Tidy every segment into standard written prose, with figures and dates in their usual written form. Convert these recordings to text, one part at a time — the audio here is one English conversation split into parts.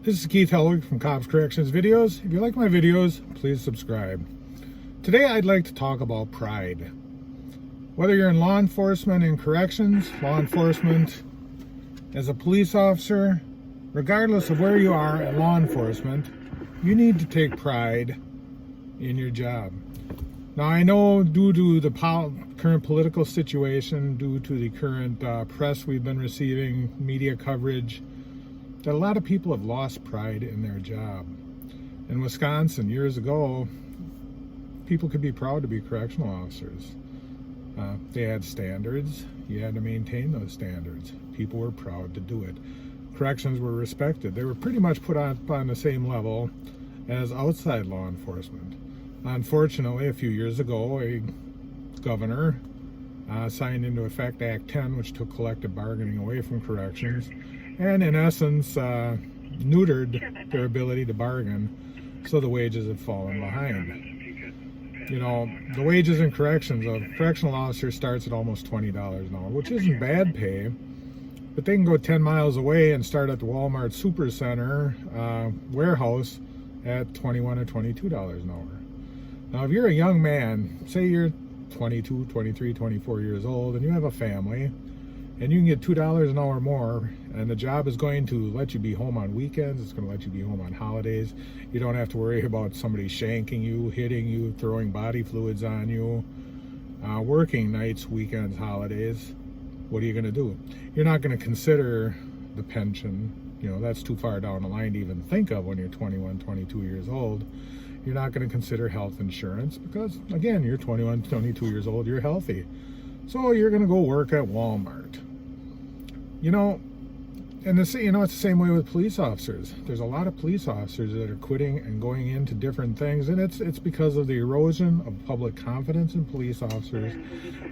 This is Keith Helwig from Cops Corrections Videos. If you like my videos, please subscribe. Today I'd like to talk about pride. Whether you're in law enforcement and corrections, law enforcement as a police officer, regardless of where you are in law enforcement, you need to take pride in your job. Now I know due to the current political situation, due to the current press we've been receiving, media coverage, that a lot of people have lost pride in their job. In Wisconsin, years ago, people could be proud to be correctional officers. They had standards. You had to maintain those standards. People were proud to do it. Corrections were respected. They were pretty much put up on the same level as outside law enforcement. Unfortunately, a few years ago, a governor signed into effect Act 10, which took collective bargaining away from corrections, and in essence neutered their ability to bargain, so the wages have fallen behind. You know, the wages in corrections, a correctional officer starts at almost $20 an hour, which isn't bad pay, but they can go 10 miles away and start at the Walmart Supercenter warehouse at $21 or $22 an hour. Now, if you're a young man, say you're 22, 23, 24 years old, and you have a family, and you can get $2 an hour more, and the job is going to let you be home on weekends, it's going to let you be home on holidays. You don't have to worry about somebody shanking you, hitting you, throwing body fluids on you, working nights, weekends, holidays. What are you going to do? You're not going to consider the pension. You know, that's too far down the line to even think of when you're 21, 22 years old. You're not going to consider health insurance because, again, you're 21, 22 years old, you're healthy. So you're going to go work at Walmart. You know, and it's the same way with police officers. There's a lot of police officers that are quitting and going into different things, and it's because of the erosion of public confidence in police officers.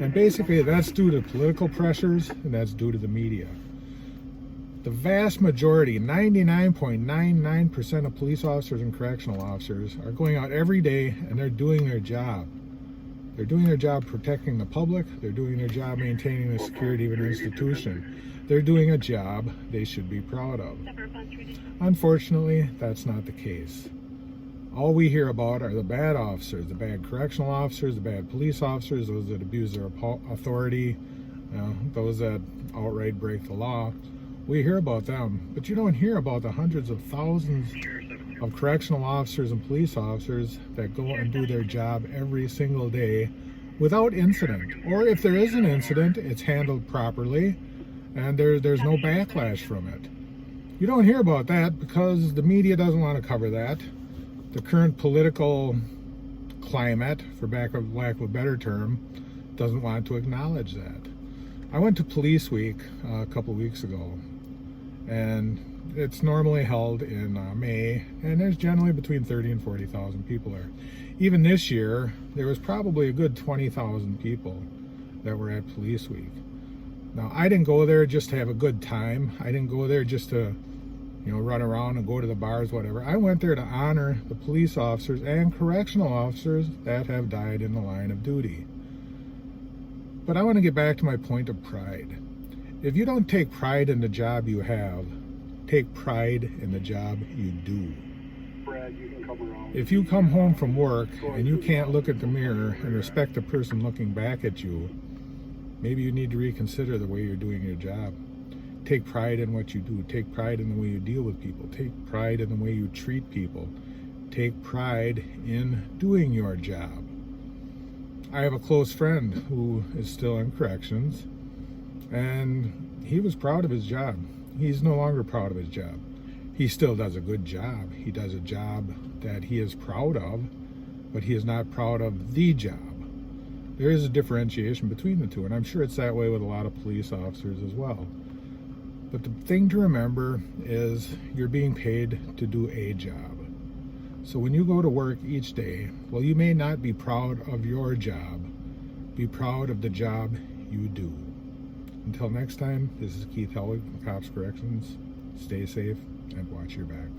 And basically that's due to political pressures, and that's due to the media. The vast majority, 99.99% of police officers and correctional officers are going out every day and they're doing their job. They're doing their job protecting the public. They're doing their job maintaining the security of an institution. They're doing a job they should be proud of. Unfortunately, that's not the case. All we hear about are the bad officers, the bad correctional officers, the bad police officers, those that abuse their authority, those that outright break the law. We hear about them, but you don't hear about the hundreds of thousands of correctional officers and police officers that go and do their job every single day without incident. Or if there is an incident, it's handled properly and there's no backlash from it. You don't hear about that because the media doesn't want to cover that. The current political climate, for lack of a better term, doesn't want to acknowledge that. I went to Police Week a couple weeks ago, and it's normally held in May, and there's generally between 30 and 40,000 people there. Even this year, there was probably a good 20,000 people that were at Police Week. Now, I didn't go there just to have a good time. I didn't go there just to, run around and go to the bars, whatever. I went there to honor the police officers and correctional officers that have died in the line of duty. But I want to get back to my point of pride. If you don't take pride in the job you have, take pride in the job you do. If you come home from work and you can't look at the mirror and respect the person looking back at you, maybe you need to reconsider the way you're doing your job. Take pride in what you do. Take pride in the way you deal with people. Take pride in the way you treat people. Take pride in doing your job. I have a close friend who is still in corrections, and he was proud of his job. He's no longer proud of his job. He still does a good job. He does a job that he is proud of, but he is not proud of the job. There is a differentiation between the two, and I'm sure it's that way with a lot of police officers as well. But the thing to remember is you're being paid to do a job. So when you go to work each day, well, you may not be proud of your job. Be proud of the job you do. Until next time, this is Keith Helwig from Cops Corrections. Stay safe and watch your back.